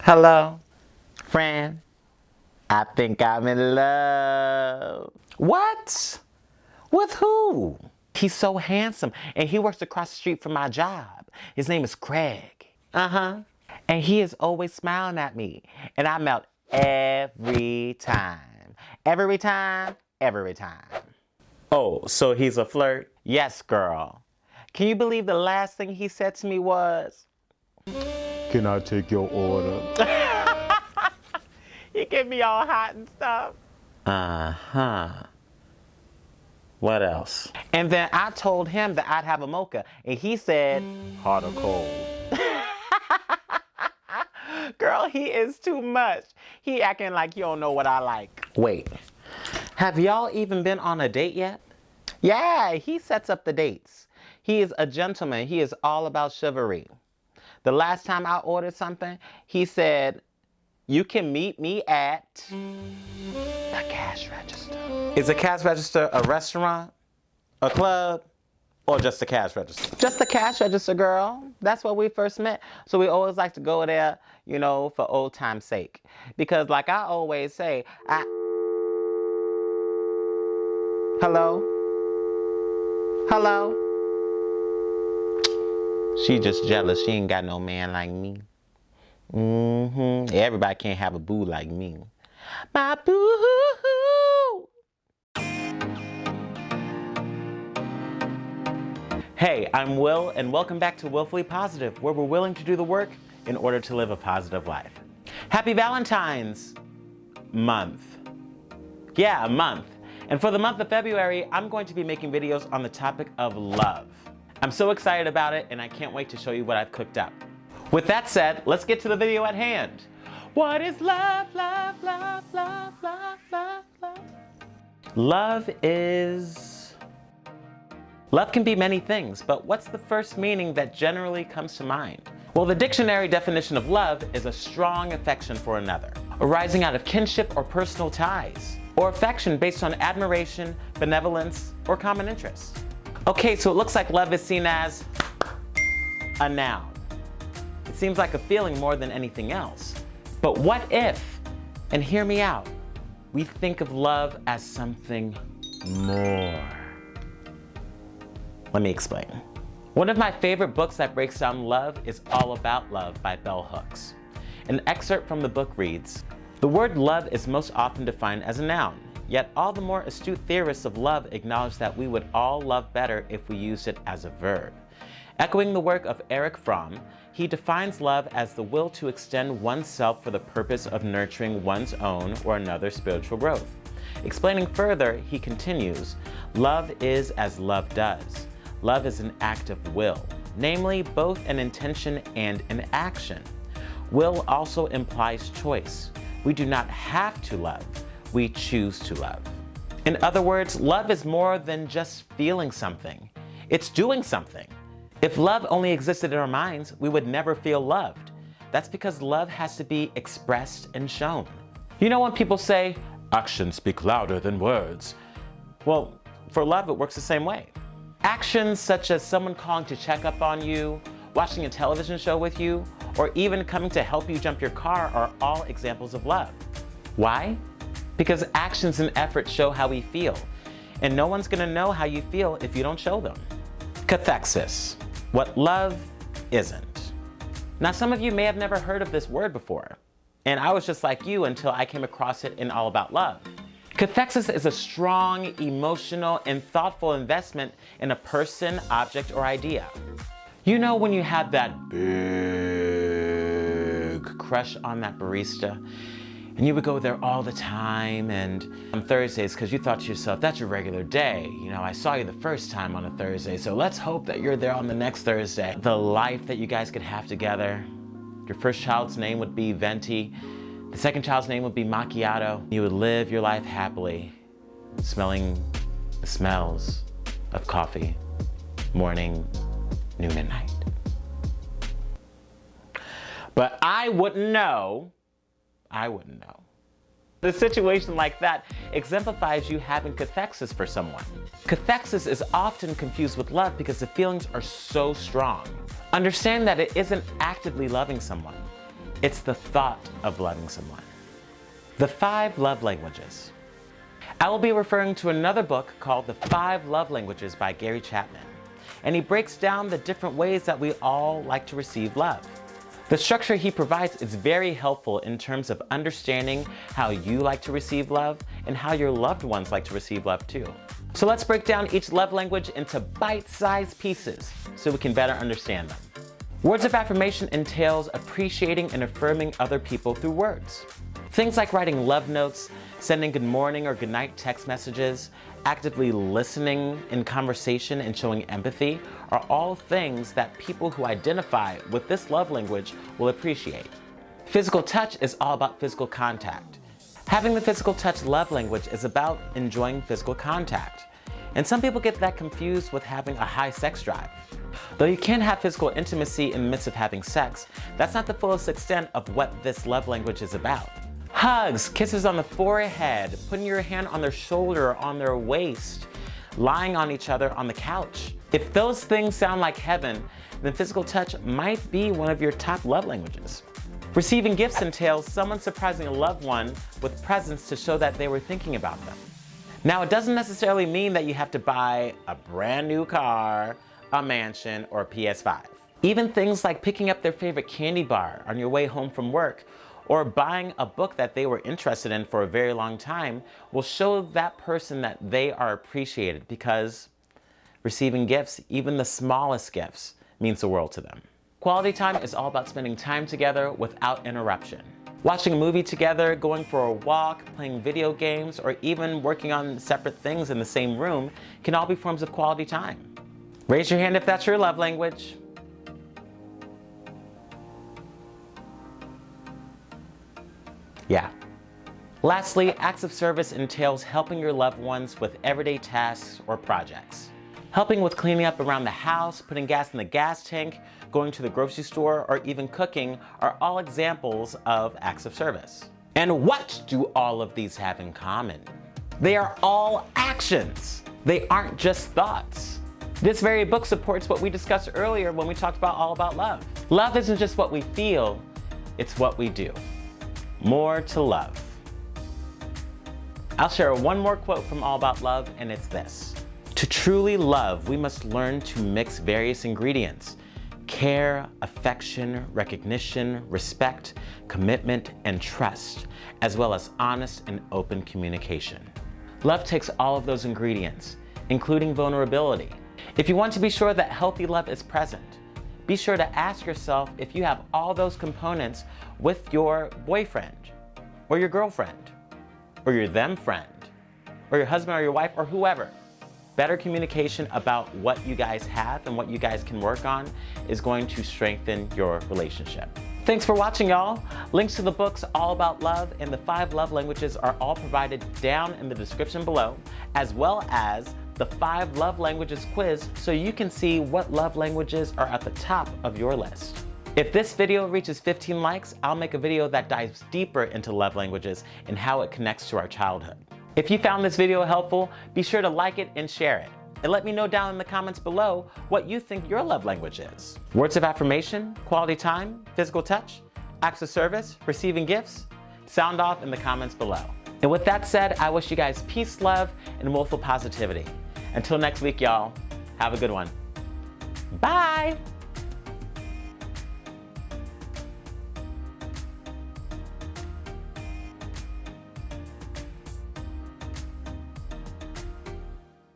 Hello, friend. I think I'm in love. What? With who? He's so handsome, and he works across the street from my job. His name is Craig. And he is always smiling at me, and I melt every time. Every time, every time. Oh, so he's a flirt? Yes, girl. Can you believe the last thing he said to me was, "Can I take your order?" He get me all hot and stuff. What else? And then I told him that I'd have a mocha, and he said, hot or cold? Girl, he is too much. He acting like you don't know what I like. Wait, have y'all even been on a date yet? Yeah, he sets up the dates. He is a gentleman. He is all about chivalry. The last time I ordered something, he said, "You can meet me at the cash register." Is a cash register a restaurant, a club, or just a cash register? Just the cash register, girl. That's where we first met. So we always like to go there, you know, for old time's sake. Because like I always say, Hello? Hello? She just jealous. She ain't got no man like me. Everybody can't have a boo like me. My boo. Hey, I'm Will, and welcome back to Willfully Positive, where we're willing to do the work in order to live a positive life. Happy Valentine's month. Yeah, a month. And for the month of February, I'm going to be making videos on the topic of love. I'm so excited about it, and I can't wait to show you what I've cooked up. With that said, let's get to the video at hand. What is love, love, love, love, love, love, love? Love can be many things, but what's the first meaning that generally comes to mind? Well, the dictionary definition of love is a strong affection for another, arising out of kinship or personal ties, or affection based on admiration, benevolence, or common interests. Okay, so it looks like love is seen as a noun. It seems like a feeling more than anything else. But what if, and hear me out, we think of love as something more? Let me explain. One of my favorite books that breaks down love is All About Love by Bell Hooks. An excerpt from the book reads, "The word love is most often defined as a noun, yet all the more astute theorists of love acknowledge that we would all love better if we used it as a verb." Echoing the work of Erich Fromm, he defines love as the will to extend oneself for the purpose of nurturing one's own or another's spiritual growth. Explaining further, he continues, "Love is as love does. Love is an act of will, namely both an intention and an action. Will also implies choice. We do not have to love, we choose to love." In other words, love is more than just feeling something. It's doing something. If love only existed in our minds, we would never feel loved. That's because love has to be expressed and shown. You know when people say, "Actions speak louder than words"? Well, for love, it works the same way. Actions such as someone calling to check up on you, watching a television show with you, or even coming to help you jump your car are all examples of love. Why? Because actions and efforts show how we feel, and no one's gonna know how you feel if you don't show them. Cathexis, what love isn't. Now, some of you may have never heard of this word before, and I was just like you until I came across it in All About Love. Cathexis is a strong, emotional, and thoughtful investment in a person, object, or idea. You know when you have that big crush on that barista, and you would go there all the time, and on Thursdays, because you thought to yourself, that's your regular day. You know, I saw you the first time on a Thursday, so let's hope that you're there on the next Thursday. The life that you guys could have together. Your first child's name would be Venti. The second child's name would be Macchiato. You would live your life happily, smelling the smells of coffee, morning, noon, and night. But I wouldn't know. The situation like that exemplifies you having cathexis for someone. Cathexis is often confused with love because the feelings are so strong. Understand that it isn't actively loving someone. It's the thought of loving someone. The 5 Love Languages. I will be referring to another book called The 5 Love Languages by Gary Chapman, and he breaks down the different ways that we all like to receive love. The structure he provides is very helpful in terms of understanding how you like to receive love and how your loved ones like to receive love too. So let's break down each love language into bite-sized pieces so we can better understand them. Words of affirmation entails appreciating and affirming other people through words. Things like writing love notes, sending good morning or good night text messages, actively listening in conversation and showing empathy are all things that people who identify with this love language will appreciate. Physical touch is all about physical contact. Having the physical touch love language is about enjoying physical contact. And some people get that confused with having a high sex drive. Though you can have physical intimacy in the midst of having sex, that's not the fullest extent of what this love language is about. Hugs, kisses on the forehead, putting your hand on their shoulder or on their waist, lying on each other on the couch. If those things sound like heaven, then physical touch might be one of your top love languages. Receiving gifts entails someone surprising a loved one with presents to show that they were thinking about them. Now, it doesn't necessarily mean that you have to buy a brand new car, a mansion, or a PS5. Even things like picking up their favorite candy bar on your way home from work or buying a book that they were interested in for a very long time will show that person that they are appreciated, because receiving gifts, even the smallest gifts, means the world to them. Quality time is all about spending time together without interruption. Watching a movie together, going for a walk, playing video games, or even working on separate things in the same room can all be forms of quality time. Raise your hand if that's your love language. Yeah. Lastly, acts of service entails helping your loved ones with everyday tasks or projects. Helping with cleaning up around the house, putting gas in the gas tank, going to the grocery store, or even cooking are all examples of acts of service. And what do all of these have in common? They are all actions. They aren't just thoughts. This very book supports what we discussed earlier when we talked about All About Love. Love isn't just what we feel, it's what we do. More to love. I'll share one more quote from All About Love, and it's this. To truly love, we must learn to mix various ingredients: care, affection, recognition, respect, commitment, and trust, as well as honest and open communication. Love takes all of those ingredients, including vulnerability. If you want to be sure that healthy love is present, be sure to ask yourself if you have all those components with your boyfriend, or your girlfriend, or your them friend, or your husband or your wife, or whoever. Better communication about what you guys have and what you guys can work on is going to strengthen your relationship. Thanks for watching, y'all. Links to the books All About Love and the 5 Love Languages are all provided down in the description below, as well as the 5 Love Languages quiz so you can see what love languages are at the top of your list. If this video reaches 15 likes, I'll make a video that dives deeper into love languages and how it connects to our childhood. If you found this video helpful, be sure to like it and share it. And let me know down in the comments below what you think your love language is. Words of affirmation, quality time, physical touch, acts of service, receiving gifts? Sound off in the comments below. And with that said, I wish you guys peace, love, and willful positivity. Until next week, y'all, have a good one. Bye!